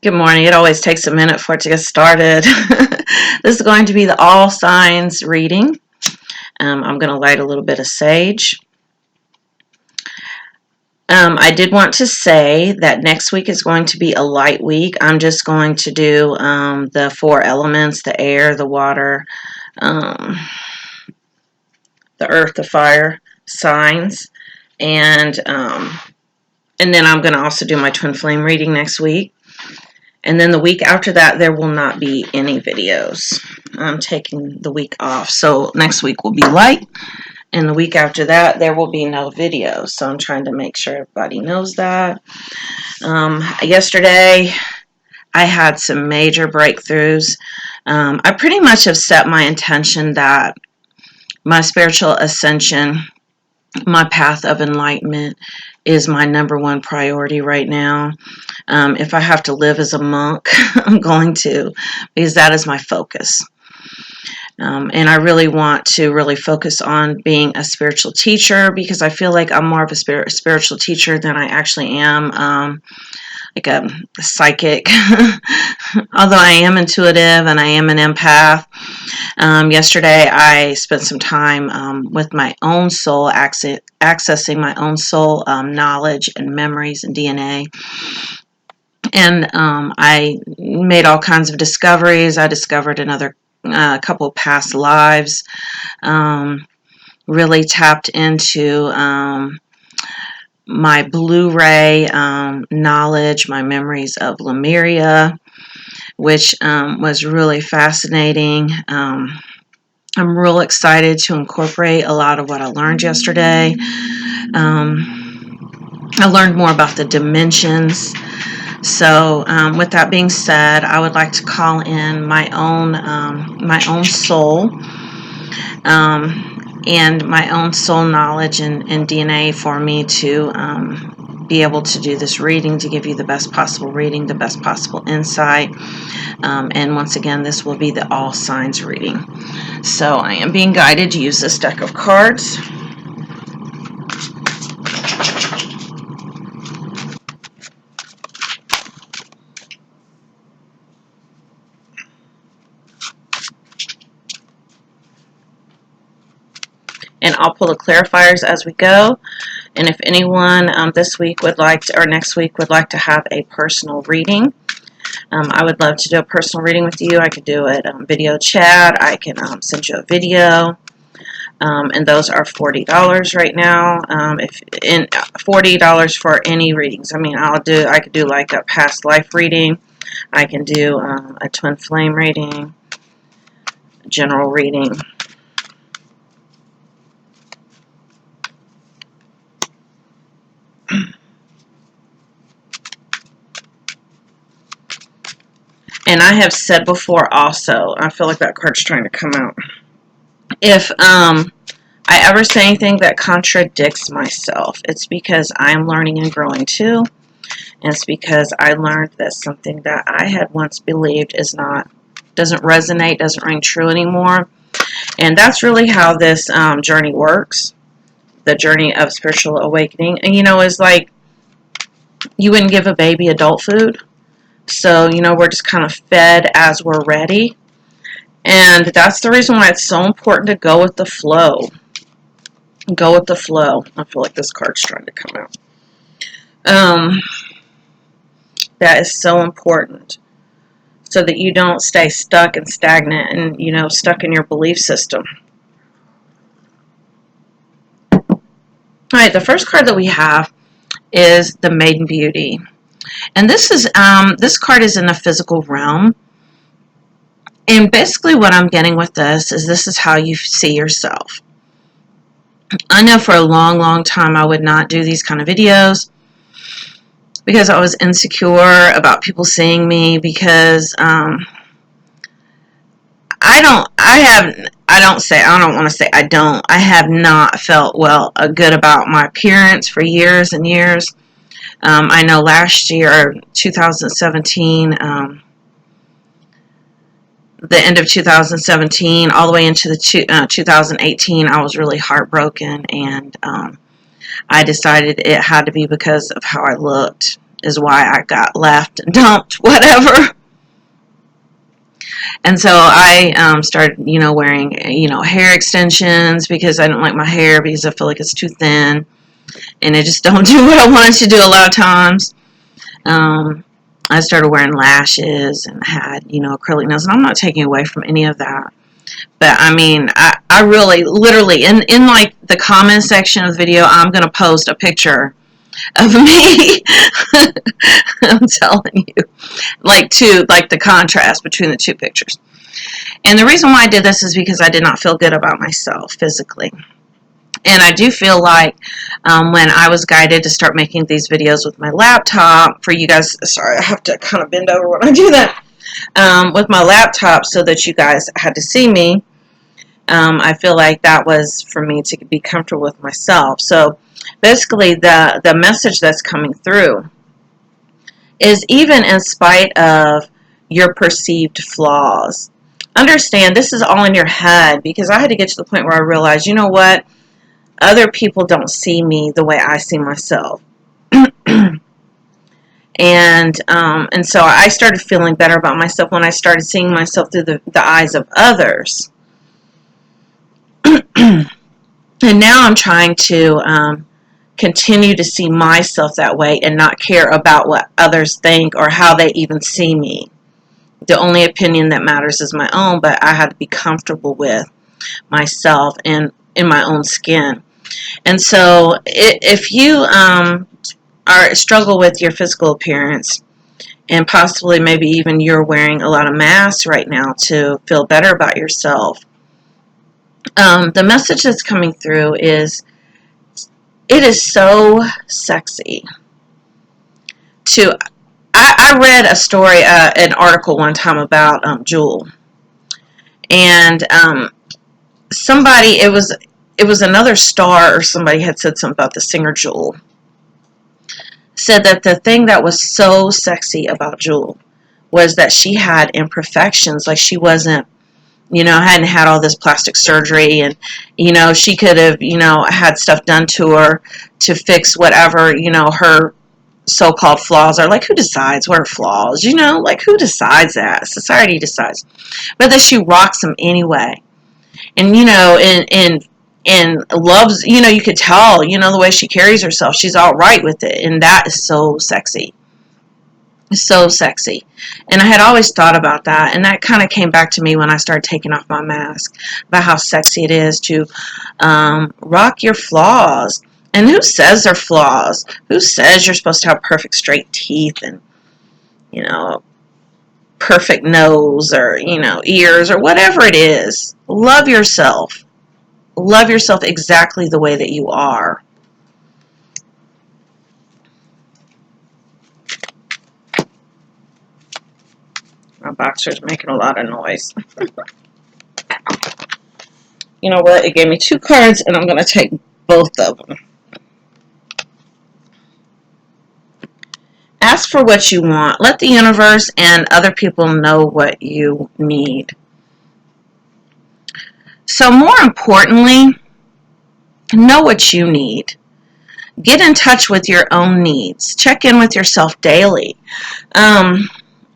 Good morning. It always takes a minute for it to get started. This is going to be the All Signs reading. I'm going to light a little bit of sage. I did want to say that next week is going to be a light week. I'm just going to do the four elements, the air, the water, the earth, the fire signs. And then I'm going to also do my twin flame reading next week. And then the week after that, there will not be any videos. I'm taking the week off. So next week will be light. And the week after that, there will be no videos. So I'm trying to make sure everybody knows that. Yesterday, I had some major breakthroughs. I pretty much have set my intention that my spiritual ascension, my path of enlightenment, is my number one priority right now. If I have to live as a monk, I'm going to, because that is my focus. And I really want to really focus on being a spiritual teacher, because I feel like I'm more of a spiritual teacher than I actually am like a psychic. Although I am intuitive and I am an empath. Yesterday I spent some time with my own soul, accessing my own soul knowledge and memories and DNA. And I made all kinds of discoveries. I discovered another couple of past lives. Really tapped into my Blu-ray knowledge, my memories of Lemuria, which was really fascinating. I'm real excited to incorporate a lot of what I learned yesterday. I learned more about the dimensions. So with that being said, I would like to call in my own soul and my own soul knowledge and DNA for me to be able to do this reading, to give you the best possible reading, the best possible insight. And once again, this will be the All Signs reading. So I am being guided to use this deck of cards. And I'll pull the clarifiers as we go. And if anyone this week would like to, or next week would like to have a personal reading, I would love to do a personal reading with you. I could do it video chat. I can send you a video. And those are $40 right now. If in $40 for any readings. I mean, I could do like a past life reading. I can do a twin flame reading, general reading. And I have said before also, I feel like that card's trying to come out. If I ever say anything that contradicts myself, it's because I'm learning and growing too. And it's because I learned that something that I had once believed doesn't resonate, doesn't ring true anymore. And that's really how this journey works. The journey of spiritual awakening. And is like you wouldn't give a baby adult food. So, we're just kind of fed as we're ready. And that's the reason why it's so important to go with the flow. Go with the flow. I feel like this card's trying to come out. That is so important. So that you don't stay stuck and stagnant and, stuck in your belief system. Alright, the first card that we have is the Maiden Beauty. And this card is in the physical realm. And basically what I'm getting with this is how you see yourself. I know for a long, long time I would not do these kind of videos because I was insecure about people seeing me, because I have not felt good about my appearance for years and years. I know last year, 2017, the end of 2017, all the way into the 2018, I was really heartbroken, and I decided it had to be because of how I looked. is why I got left and dumped, whatever. And so I started, wearing, hair extensions because I don't like my hair because I feel like it's too thin. And it just don't do what I wanted to do a lot of times. I started wearing lashes and had, acrylic nails. And I'm not taking away from any of that. But, I mean, I really, literally, in like, the comment section of the video, I'm going to post a picture of me. I'm telling you. Like the contrast between the two pictures. And the reason why I did this is because I did not feel good about myself physically. And I do feel like when I was guided to start making these videos with my laptop, for you guys, sorry, I have to kind of bend over when I do that, with my laptop so that you guys had to see me, I feel like that was for me to be comfortable with myself. So basically the message that's coming through is, even in spite of your perceived flaws, understand this is all in your head, because I had to get to the point where I realized, you know what? Other people don't see me the way I see myself. And so I started feeling better about myself when I started seeing myself through the eyes of others. And now I'm trying to continue to see myself that way and not care about what others think or how they even see me. The only opinion that matters is my own, but I have to be comfortable with myself and in my own skin. And so if you struggle with your physical appearance, and possibly maybe even you're wearing a lot of masks right now to feel better about yourself, the message that's coming through is, it is so sexy to... I read a story, an article one time about Jewel, and somebody, it was another star, or somebody had said something about the singer Jewel, said that the thing that was so sexy about Jewel was that she had imperfections. Like, she wasn't, hadn't had all this plastic surgery, and, she could have, had stuff done to her to fix whatever, her so-called flaws are. Like, who decides what are flaws? Like, who decides that? Society decides. But that she rocks them anyway. And, and loves, you could tell, the way she carries herself, she's all right with it. And that is so sexy. So sexy. And I had always thought about that, and that kind of came back to me when I started taking off my mask, about how sexy it is to rock your flaws. And who says they're flaws? Who says you're supposed to have perfect straight teeth and, perfect nose, or, ears, or whatever it is? Love yourself. Love yourself exactly the way that you are. My boxer's making a lot of noise. You know what? It gave me 2 cards, and I'm going to take both of them. Ask for what you want. Let the universe and other people know what you need. So more importantly, know what you need. Get in touch with your own needs. Check in with yourself daily. I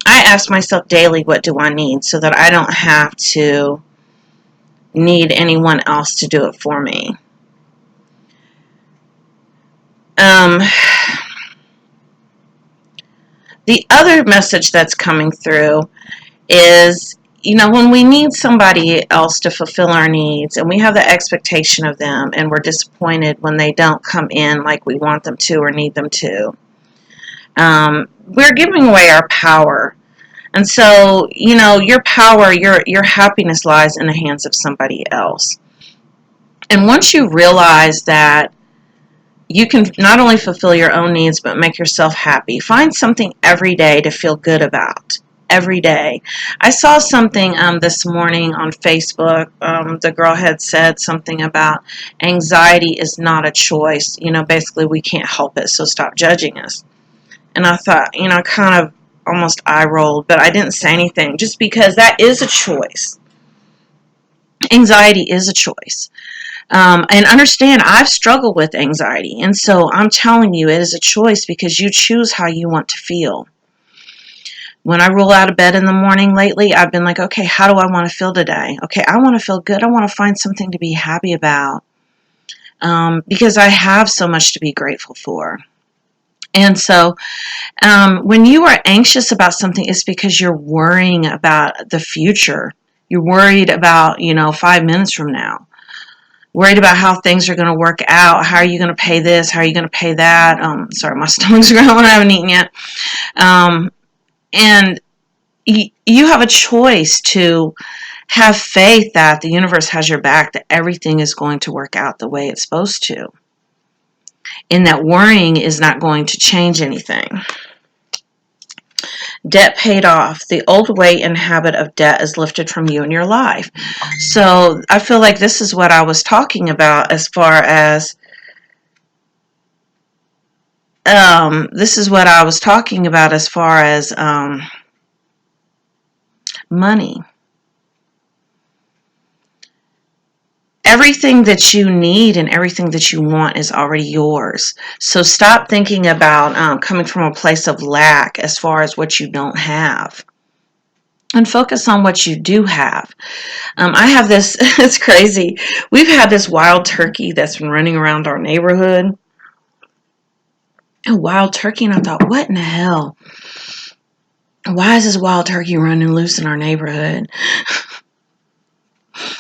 ask myself daily, what do I need, so that I don't have to need anyone else to do it for me. The other message that's coming through is, when we need somebody else to fulfill our needs, and we have the expectation of them, and we're disappointed when they don't come in like we want them to or need them to, we're giving away our power. And so, your power, your happiness lies in the hands of somebody else. And once you realize that you can not only fulfill your own needs, but make yourself happy, find something every day to feel good about. Every day. I saw something this morning on Facebook. The girl had said something about anxiety is not a choice. Basically we can't help it, so stop judging us. And I thought, kind of almost eye rolled, but I didn't say anything, just because that is a choice. Anxiety is a choice. And understand, I've struggled with anxiety. And so I'm telling you, it is a choice because you choose how you want to feel. When I roll out of bed in the morning lately, I've been like, okay, how do I want to feel today? Okay, I want to feel good. I want to find something to be happy about, because I have so much to be grateful for. And so when you are anxious about something, it's because you're worrying about the future. You're worried about, 5 minutes from now. Worried about how things are going to work out. How are you going to pay this? How are you going to pay that? Sorry, my stomach's growling. I haven't eaten yet. And you have a choice to have faith that the universe has your back, that everything is going to work out the way it's supposed to, and that worrying is not going to change anything. Debt paid off. The old weight and habit of debt is lifted from you in your life. So I feel like this is what I was talking about as far as money. Everything that you need and everything that you want is already yours. So stop thinking about coming from a place of lack as far as what you don't have, and focus on what you do have. I have this, it's crazy. We've had this wild turkey that's been running around our neighborhood. A wild turkey, and I thought, what in the hell? Why is this wild turkey running loose in our neighborhood?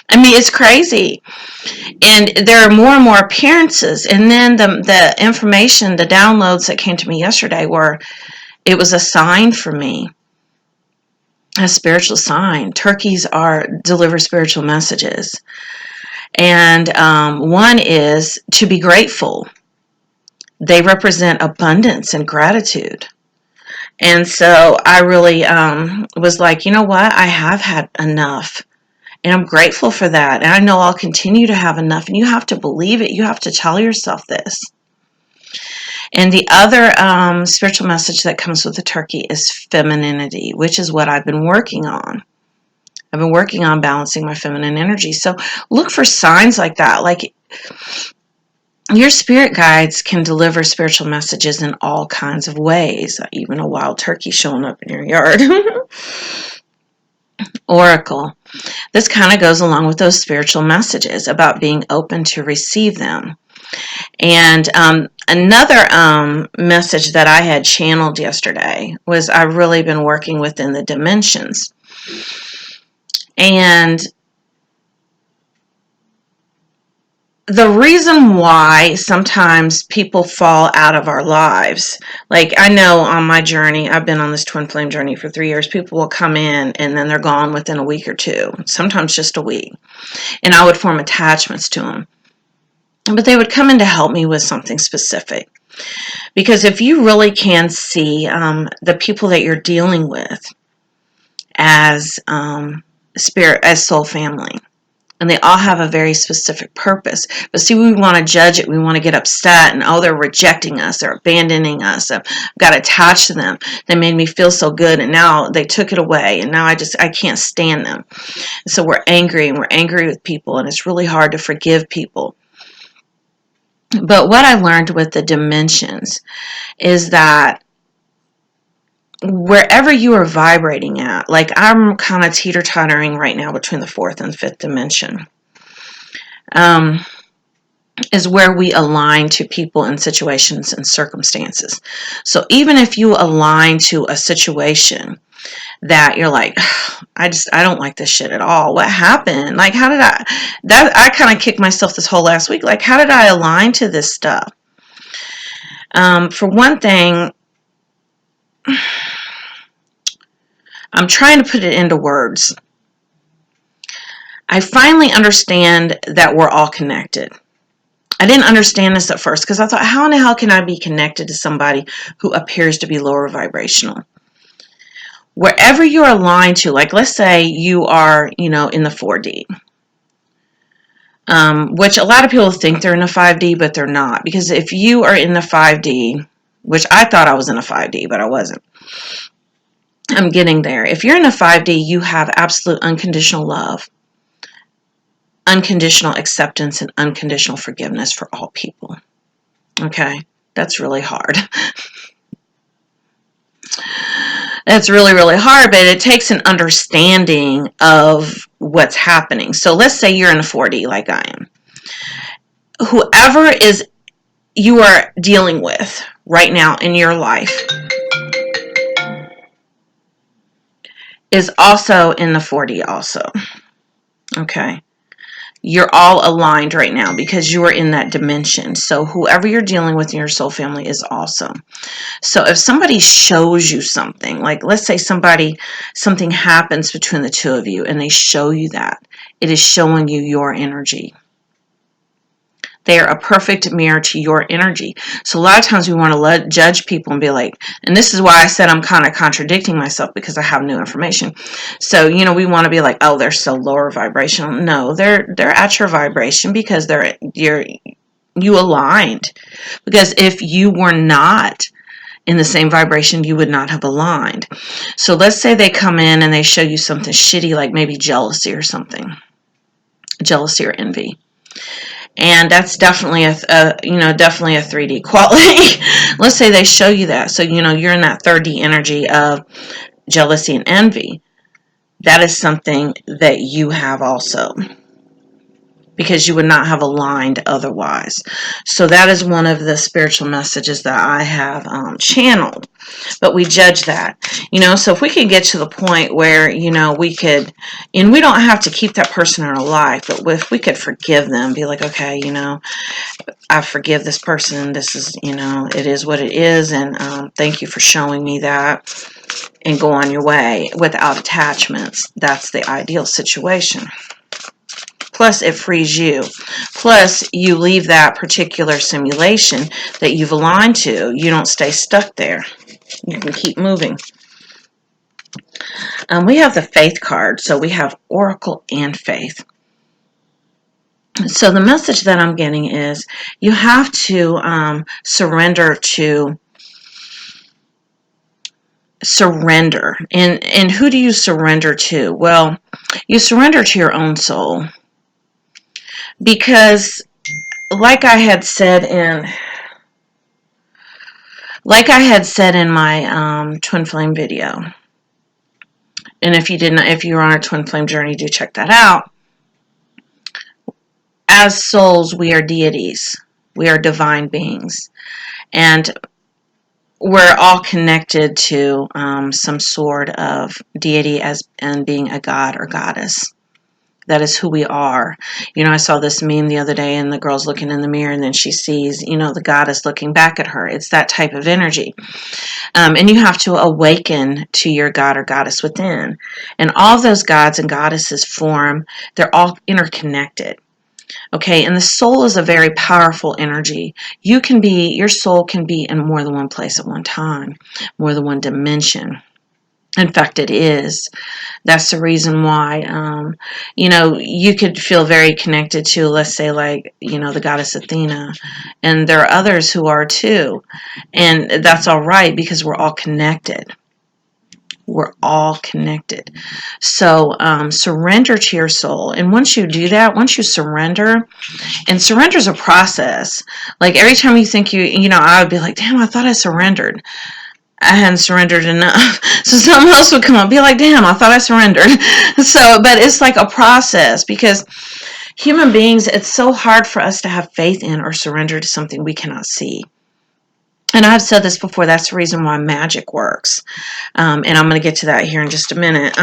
I mean, it's crazy. And there are more and more appearances. And then the information, the downloads that came to me yesterday it was a sign for me, a spiritual sign. Turkeys deliver spiritual messages. And one is to be grateful. They represent abundance and gratitude. And so I really was like, you know what? I have had enough. And I'm grateful for that. And I know I'll continue to have enough. And you have to believe it. You have to tell yourself this. And the other spiritual message that comes with the turkey is femininity, which is what I've been working on. I've been working on balancing my feminine energy. So look for signs like that. Like, your spirit guides can deliver spiritual messages in all kinds of ways. Even a wild turkey showing up in your yard. Oracle. This kind of goes along with those spiritual messages about being open to receive them. And another message that I had channeled yesterday was I've really been working within the dimensions. And the reason why sometimes people fall out of our lives, like I know on my journey, I've been on this twin flame journey for 3 years, people will come in and then they're gone within a week or two, sometimes just a week. And I would form attachments to them. But they would come in to help me with something specific. Because if you really can see the people that you're dealing with as spirit, as soul family, and they all have a very specific purpose. But see, we want to judge it. We want to get upset and, oh, they're rejecting us. They're abandoning us. I've got attached to them. They made me feel so good, and now they took it away, and now I can't stand them. So we're angry, and we're angry with people, and it's really hard to forgive people. But what I learned with the dimensions is that wherever you are vibrating at, like I'm kind of teeter-tottering right now between the fourth and fifth dimension, is where we align to people and situations and circumstances. So even if you align to a situation that you're like, I don't like this shit at all. What happened? Like, I kind of kicked myself this whole last week. Like, how did I align to this stuff? For one thing, I'm trying to put it into words. I finally understand that we're all connected. I didn't understand this at first because I thought, how in the hell can I be connected to somebody who appears to be lower vibrational? Wherever you're aligned to, like let's say you are, in the 4D, which a lot of people think they're in a 5D, but they're not. Because if you are in the 5D, which I thought I was in a 5D, but I wasn't. I'm getting there. If you're in a 5D, you have absolute unconditional love. unconditional acceptance and unconditional forgiveness for all people. Okay, that's really hard. It's really, really hard, but it takes an understanding of what's happening. So let's say you're in a 4D like I am. Whoever is you are dealing with right now in your life is also in the 4D also. Okay. You're all aligned right now because you are in that dimension. So whoever you're dealing with in your soul family is awesome. So if somebody shows you something, like let's say something happens between the two of you and they show you that, it is showing you your energy. They are a perfect mirror to your energy. So a lot of times we want to judge people and be like, and this is why I said I'm kind of contradicting myself because I have new information. So, we want to be like, oh, they're so lower vibrational. No, they're at your vibration because you aligned. Because if you were not in the same vibration, you would not have aligned. So let's say they come in and they show you something shitty, like maybe jealousy or something, jealousy or envy. And that's definitely definitely a 3D quality. Let's say they show you that. So, you're in that 3D energy of jealousy and envy. That is something that you have also, because you would not have aligned otherwise. So that is one of the spiritual messages that I have channeled. But we judge that, so if we could get to the point where, we could, and we don't have to keep that person in our life, but if we could forgive them, be like, okay, I forgive this person. This is, it is what it is. And thank you for showing me that, and go on your way without attachments. That's the ideal situation. Plus, it frees you. Plus, you leave that particular simulation that you've aligned to. You don't stay stuck there. You can keep moving. We have the Faith card. So we have Oracle and Faith. So the message that I'm getting is you have to surrender. And who do you surrender to? Well, you surrender to your own soul. Because like I had said in my Twin Flame video, and if you're on a Twin Flame journey, do check that out. As souls, we are deities. We are divine beings. And we're all connected to some sort of deity and being a god or goddess. That is who we are. I saw this meme the other day, and the girl's looking in the mirror, and then she sees, the goddess looking back at her. It's that type of energy. And you have to awaken to your god or goddess within. And all of those gods and goddesses they're all interconnected. Okay, and the soul is a very powerful energy. Your soul can be in more than one place at one time, more than one dimension. In fact, it is. That's the reason why, you could feel very connected to, let's say, like, the goddess Athena. And there are others who are too. And that's all right because we're all connected. We're all connected. So surrender to your soul. And once you do that, once you surrender, and surrender is a process. Like every time you think I would be like, damn, I thought I surrendered. I hadn't surrendered enough. So something else would come up, be like, damn, I thought I surrendered. But it's like a process because human beings, it's so hard for us to have faith in or surrender to something we cannot see. And I've said this before, that's the reason why magic works. And I'm going to get to that here in just a minute.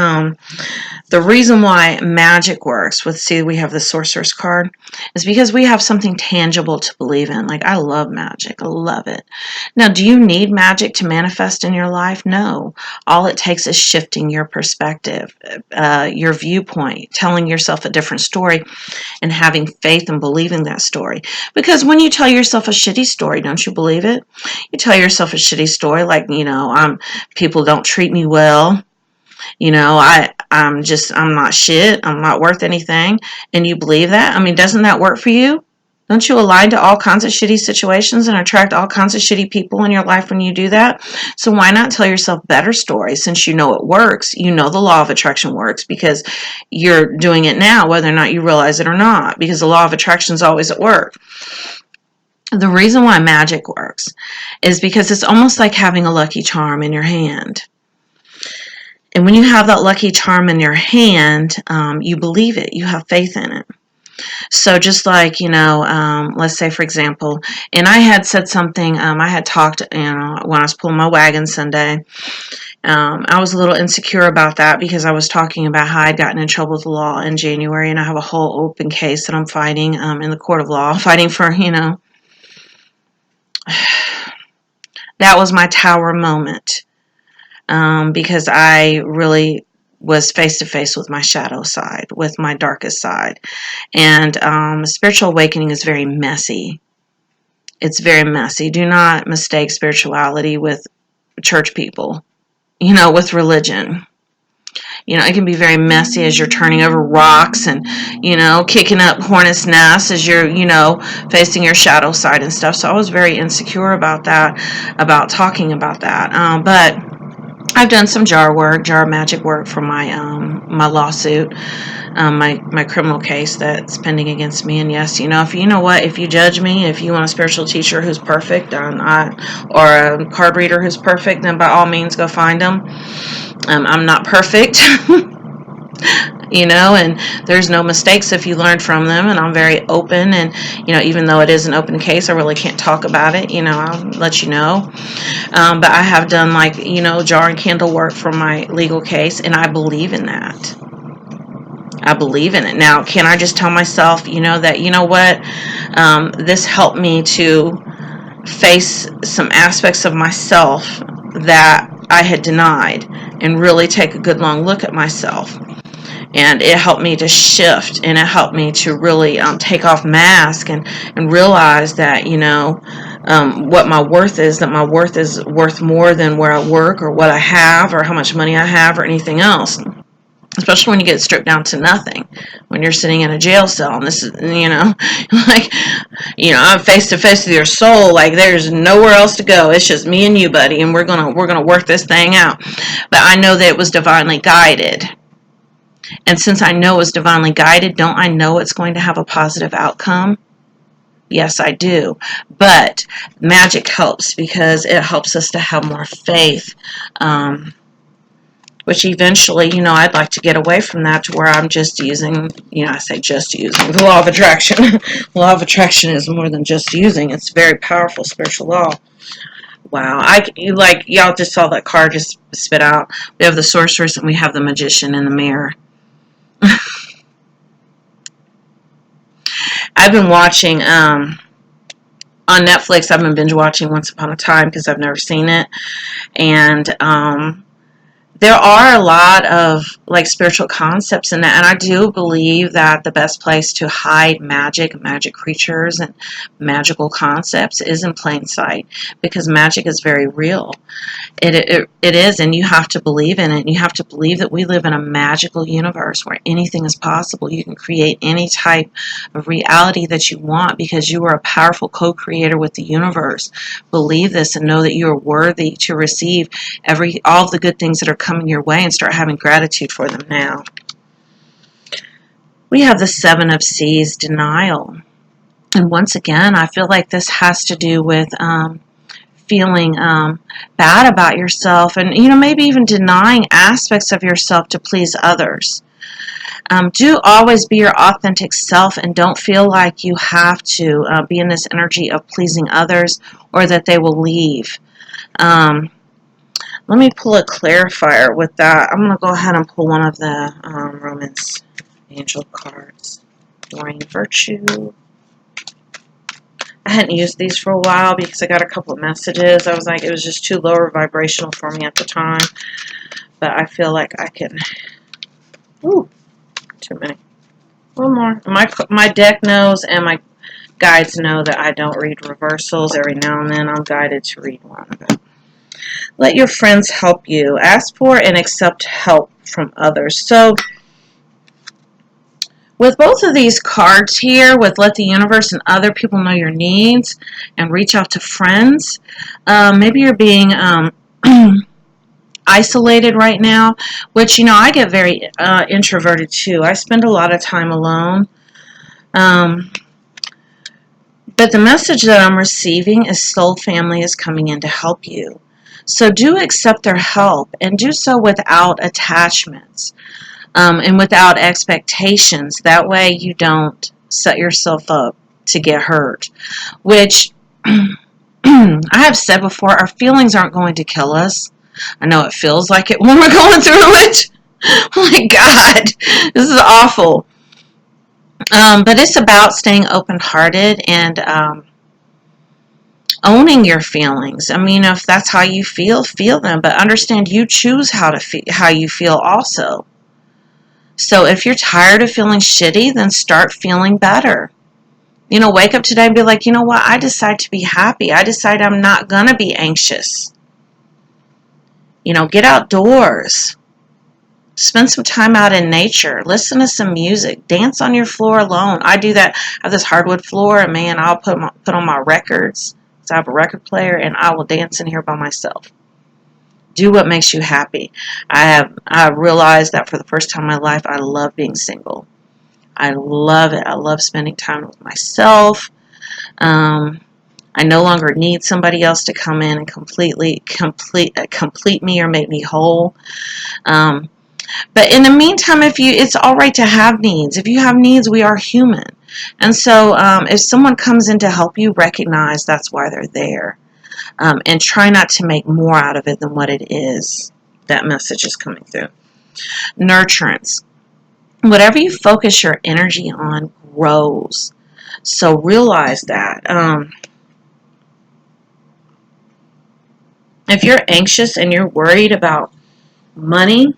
The reason why magic works, we have the Sorcerer's card, is because we have something tangible to believe in. Like, I love magic. I love it. Now, do you need magic to manifest in your life? No. All it takes is shifting your perspective, your viewpoint, telling yourself a different story, and having faith and believing that story. Because when you tell yourself a shitty story, don't you believe it? You tell yourself a shitty story like, people don't treat me well. I'm not shit. I'm not worth anything. And you believe that? I mean, doesn't that work for you? Don't you align to all kinds of shitty situations and attract all kinds of shitty people in your life when you do that? So why not tell yourself better stories since you know it works? You know the law of attraction works because you're doing it now, whether or not you realize it or not, because the law of attraction is always at work. The reason why magic works is because it's almost like having a lucky charm in your hand. And when you have that lucky charm in your hand, you believe it. You have faith in it. So just like, let's say, for example, and I had said something, I had talked, when I was pulling my wagon Sunday, I was a little insecure about that because I was talking about how I'd gotten in trouble with the law in January, and I have a whole open case that I'm fighting in the court of law, fighting for, that was my tower moment, because I really was face to face with my shadow side, with my darkest side. And spiritual awakening is very messy. It's very messy. Do not mistake spirituality with church people, with religion. It can be very messy as you're turning over rocks and, kicking up hornet's nests as you're, facing your shadow side and stuff. So I was very insecure about that, about talking about that. But I've done some jar magic work for my my lawsuit, my criminal case that's pending against me. And yes, if you judge me, if you want a spiritual teacher who's perfect, or a card reader who's perfect, then by all means go find them. I'm not perfect. And there's no mistakes if you learn from them, and I'm very open, and even though it is an open case, I really can't talk about it. I'll let you know. But I have done jar and candle work for my legal case, and I believe in that. I believe in it. Now, can I just tell myself, that, this helped me to face some aspects of myself that I had denied and really take a good long look at myself. And it helped me to shift, and it helped me to really take off mask and realize that, what my worth is, that my worth is worth more than where I work or what I have or how much money I have or anything else. Especially when you get stripped down to nothing, when you're sitting in a jail cell, and this is, I'm face to face with your soul, like there's nowhere else to go. It's just me and you, buddy, and we're gonna work this thing out. But I know that it was divinely guided. And since I know it's divinely guided, don't I know it's going to have a positive outcome? Yes, I do. But magic helps because it helps us to have more faith. Which eventually, I'd like to get away from that to where I'm just using, I say just using the law of attraction. The law of attraction is more than just using. It's a very powerful spiritual law. Wow. Y'all just saw that card just spit out. We have the sorceress and we have the magician in the mirror. I've been watching, on Netflix, I've been binge watching Once Upon a Time because I've never seen it. And, there are a lot of spiritual concepts in that, and I do believe that the best place to hide magic creatures, and magical concepts is in plain sight, because magic is very real. It is, and you have to believe in it. And you have to believe that we live in a magical universe where anything is possible. You can create any type of reality that you want because you are a powerful co-creator with the universe. Believe this and know that you are worthy to receive all of the good things that are coming your way, and start having gratitude for them now. We have the Seven of Seas, denial. And once again, I feel like this has to do with feeling bad about yourself, and maybe even denying aspects of yourself to please others. Do always be your authentic self, and don't feel like you have to be in this energy of pleasing others or that they will leave. Let me pull a clarifier with that. I'm going to go ahead and pull one of the Romance Angel cards. Doreen Virtue. I hadn't used these for a while because I got a couple of messages. I was like, it was just too lower vibrational for me at the time. But I feel like I can... Ooh, too many. One more. My deck knows and my guides know that I don't read reversals. Every now and then I'm guided to read one of them. Let your friends help you. Ask for and accept help from others. So, With both of these cards here, with let the universe and other people know your needs and reach out to friends, maybe you're being isolated right now, which, I get very introverted too. I spend a lot of time alone. Um, but the message that I'm receiving is soul family is coming in to help you. So do accept their help and do so without attachments. And without expectations. That way you don't set yourself up to get hurt. Which I have said before, our feelings aren't going to kill us. I know it feels like it when we're going through it. Oh my God, this is awful. But it's about staying open-hearted and owning your feelings. I mean, if that's how you feel them. But understand you choose how you feel also. So if you're tired of feeling shitty, then start feeling better. Wake up today and be like, you know what? I decide to be happy. I decide I'm not going to be anxious. Get outdoors. Spend some time out in nature. Listen to some music. Dance on your floor alone. I do that. I have this hardwood floor, and man, I'll put on my records. So I have a record player, and I will dance in here by myself. Do what makes you happy. I realized that for the first time in my life, I love being single. I love it. I love spending time with myself. I no longer need somebody else to come in and complete me or make me whole. But in the meantime, it's all right to have needs. If you have needs, we are human. And so if someone comes in to help you, recognize that's why they're there. And try not to make more out of it than what it is. That message is coming through. Nurturance. Whatever you focus your energy on grows. So realize that. If you're anxious and you're worried about money,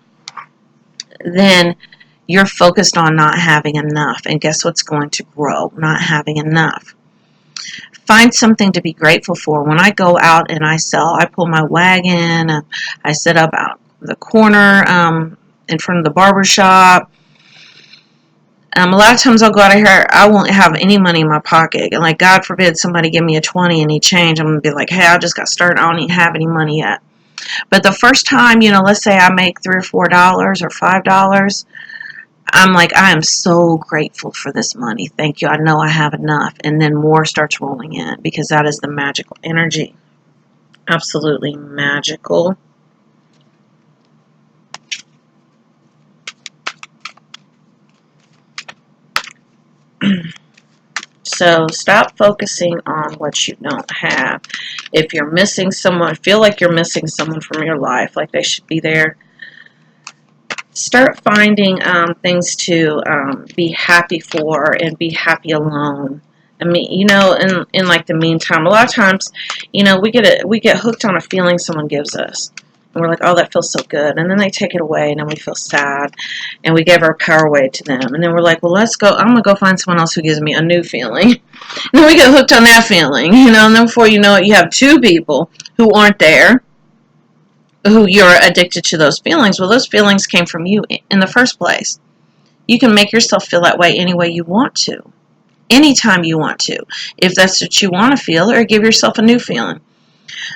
then you're focused on not having enough. And guess what's going to grow? Not having enough. Find something to be grateful for. When I go out and I sell, I pull my wagon, I sit up out the corner in front of the barber shop. A lot of times I'll go out of here, I won't have any money in my pocket. And like, God forbid somebody give me a 20 and need change. I'm going to be like, hey, I just got started. I don't even have any money yet. But the first time, let's say I make $3 or $4 or $5, I'm like, I am so grateful for this money. Thank you. I know I have enough. And then more starts rolling in because that is the magical energy. Absolutely magical. So stop focusing on what you don't have. If you're missing someone, feel like you're missing someone from your life, like they should be there, start finding things to be happy for and be happy alone. I mean, in like the meantime, a lot of times, we get hooked on a feeling someone gives us. And we're like, oh, that feels so good. And then they take it away, and then we feel sad. And we give our power away to them. And then we're like, well, let's go. I'm going to go find someone else who gives me a new feeling. And then we get hooked on that feeling, and then before you know it, you have two people who aren't there, who you're addicted to those feelings. Well, those feelings came from you in the first place. You can make yourself feel that way any way you want to. Anytime you want to. If that's what you want to feel, or give yourself a new feeling.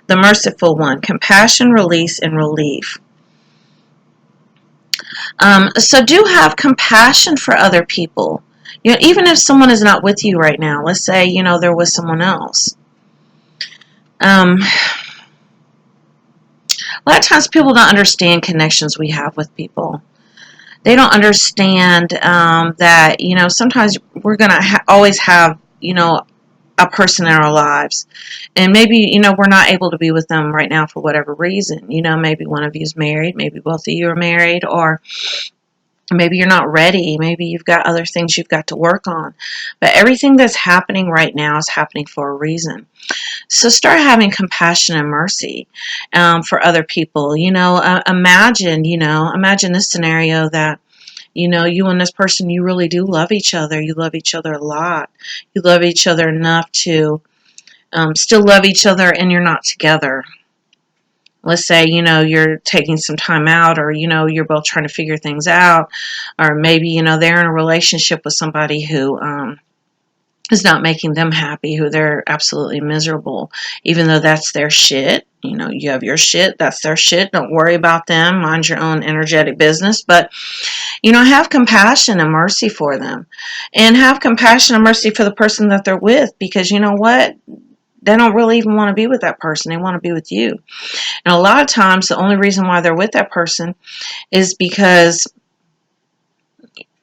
The merciful one. Compassion, release, and relief. So do have compassion for other people. Even if someone is not with you right now. Let's say, they're with someone else. A lot of times people don't understand connections we have with people. They don't understand that, sometimes we're going to always have, a person in our lives. And maybe, we're not able to be with them right now for whatever reason. Maybe one of you is married. Maybe both of you are married. Or maybe you're not ready. Maybe you've got other things you've got to work on. But everything that's happening right now is happening for a reason. So start having compassion and mercy for other people. Imagine this scenario that, you and this person, you really do love each other. You love each other a lot. You love each other enough to still love each other, and you're not together. let's say, you're taking some time out, or, you're both trying to figure things out, or maybe, they're in a relationship with somebody who is not making them happy, who they're absolutely miserable, even though that's their shit. You have your shit, that's their shit. Don't worry about them. Mind your own energetic business. But, have compassion and mercy for them. And have compassion and mercy for the person that they're with, because you know what? They don't really even want to be with that person. They want to be with you. And a lot of times, the only reason why they're with that person is because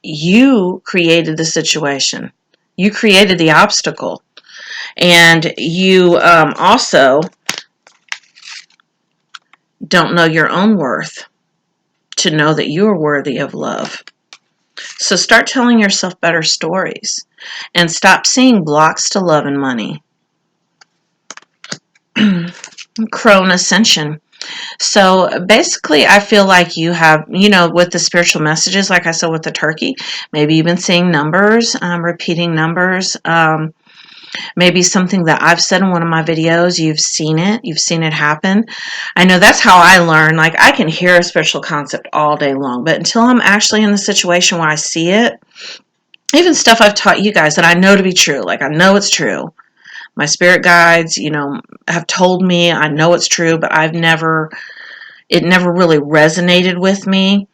you created the situation. You created the obstacle. And you also don't know your own worth to know that you are worthy of love. So start telling yourself better stories and stop seeing blocks to love and money. Crone Ascension. So basically, I feel like you have, with the spiritual messages, like I said with the turkey, maybe you've been seeing numbers, repeating numbers. Maybe something that I've said in one of my videos, you've seen it happen. I know that's how I learn. Like, I can hear a spiritual concept all day long, but until I'm actually in the situation where I see it, even stuff I've taught you guys that I know to be true, like I know it's true. My spirit guides, have told me I know it's true, but it never really resonated with me.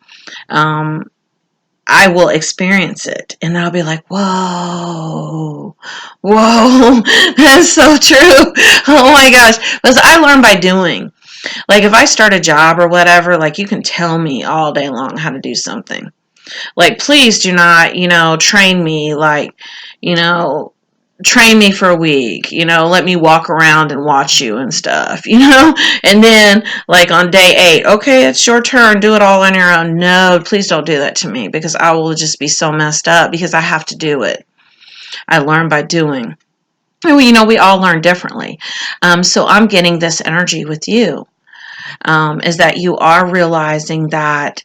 I will experience it, and I'll be like, whoa, that's so true. Oh my gosh. Because I learn by doing. Like, if I start a job or whatever, like, you can tell me all day long how to do something. Like, please do not, train me, like, train me for a week, let me walk around and watch you and stuff, and then, like, on day 8, okay, it's your turn, do it all on your own. No, please don't do that to me, because I will just be so messed up, because I have to do it. I learn by doing. And we all learn differently. So I'm getting this energy with you, is that you are realizing that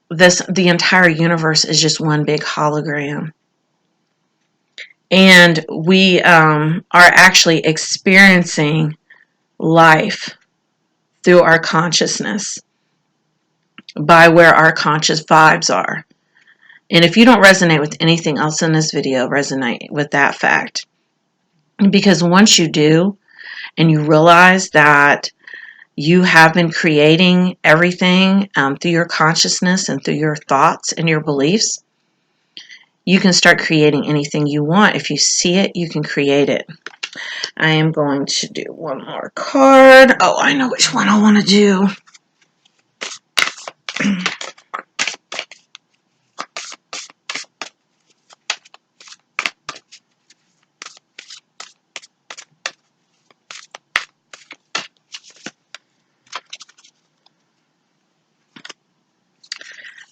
the entire universe is just one big hologram. And we are actually experiencing life through our consciousness, by where our conscious vibes are. And if you don't resonate with anything else in this video, resonate with that fact. Because once you do, and you realize that you have been creating everything through your consciousness and through your thoughts and your beliefs, you can start creating anything you want. If you see it, you can create it. I am going to do one more card. Oh, I know which one I want to do.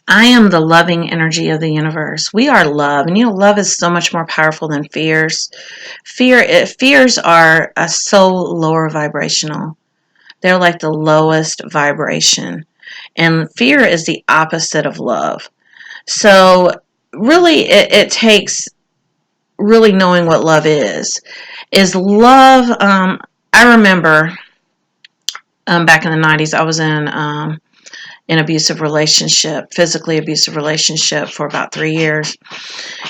I am the loving energy of the universe. We are love. And love is so much more powerful than fears. Fears are so lower vibrational. They're like the lowest vibration. And fear is the opposite of love. So really, it takes really knowing what love is. Is love, I remember back in the 90s, I was in an abusive relationship, physically abusive relationship, for about 3 years.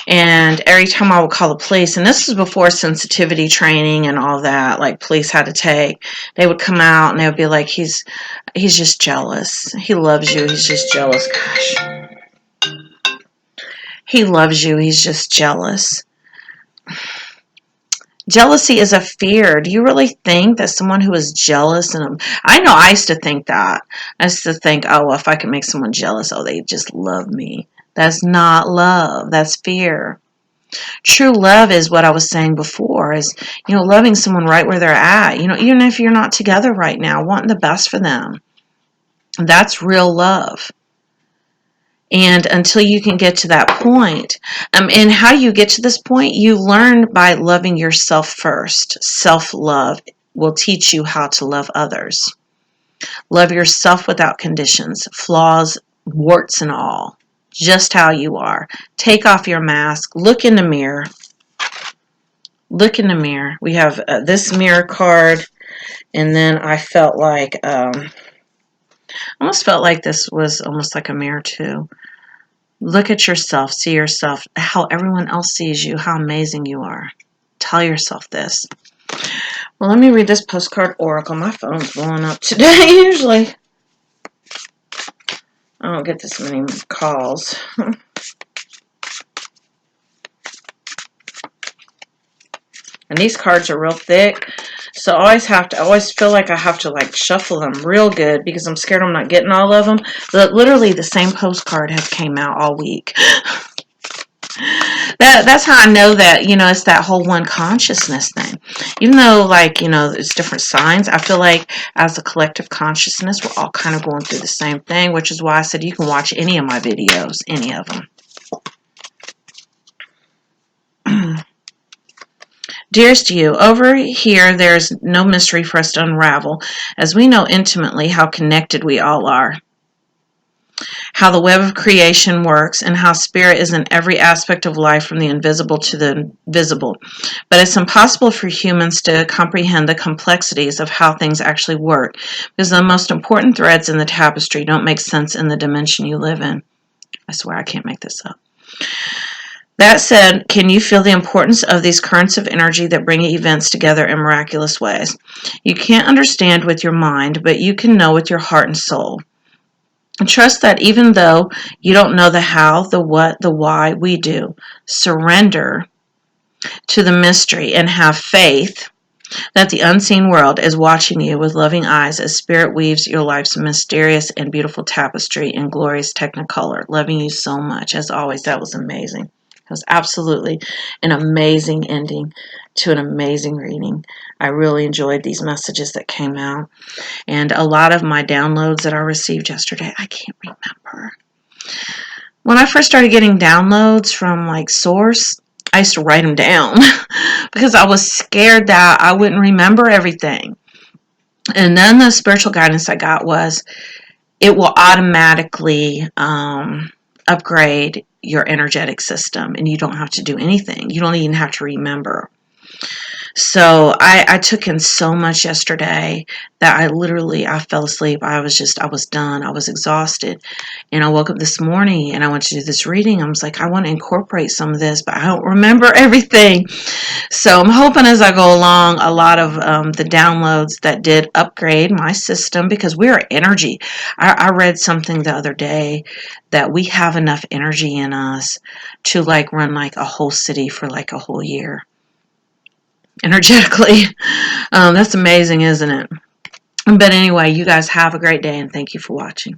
And every time I would call the police, and this was before sensitivity training and all that, like police had to take, they would come out and they would be like, he's just jealous. He loves you. He's just jealous. Gosh. He loves you. He's just jealous. Jealousy is a fear. Do you really think that someone who is jealous, and I know I used to think that. I used to think, oh, well, if I can make someone jealous, oh, they just love me. That's not love. That's fear. True love is what I was saying before, is, loving someone right where they're at. Even if you're not together right now, wanting the best for them. That's real love. And until you can get to that point, and how you get to this point, you learn by loving yourself first. Self-love will teach you how to love others. Love yourself without conditions, flaws, warts and all, just how you are. Take off your mask, look in the mirror. Look in the mirror. We have this mirror card. And then I felt like, almost felt like this was almost like a mirror too. Look at yourself, see yourself, how everyone else sees you, how amazing you are. Tell yourself this. Well, let me read this postcard oracle. My phone's blowing up today. Usually I don't get this many calls. And these cards are real thick, so I always feel like I have to like shuffle them real good because I'm scared I'm not getting all of them. But literally the same postcard has came out all week. That's how I know that, you know, it's that whole one consciousness thing. Even though, like, you know, there's different signs, I feel like as a collective consciousness, we're all kind of going through the same thing, which is why I said you can watch any of my videos, any of them. Dearest you, over here there's no mystery for us to unravel, as we know intimately how connected we all are, how the web of creation works, and how spirit is in every aspect of life from the invisible to the visible. But it's impossible for humans to comprehend the complexities of how things actually work, because the most important threads in the tapestry don't make sense in the dimension you live in. I swear I can't make this up. That said, can you feel the importance of these currents of energy that bring events together in miraculous ways? You can't understand with your mind, but you can know with your heart and soul. And trust that even though you don't know the how, the what, the why, we do. Surrender to the mystery and have faith that the unseen world is watching you with loving eyes as spirit weaves your life's mysterious and beautiful tapestry in glorious technicolor. Loving you so much. As always, that was amazing. It was absolutely an amazing ending to an amazing reading. I really enjoyed these messages that came out. And a lot of my downloads that I received yesterday, I can't remember. When I first started getting downloads from like Source, I used to write them down because I was scared that I wouldn't remember everything. And then the spiritual guidance I got was it will automatically upgrade your energetic system and you don't have to do anything. You don't even have to remember. So I took in so much yesterday that I fell asleep. I was done. I was exhausted. And I woke up this morning and I went to do this reading. I was like, I want to incorporate some of this, but I don't remember everything. So I'm hoping as I go along, a lot of the downloads that did upgrade my system, because we are energy. I read something the other day that we have enough energy in us to like run like a whole city for like a whole year. Energetically. That's amazing, isn't it? But anyway, you guys have a great day and thank you for watching.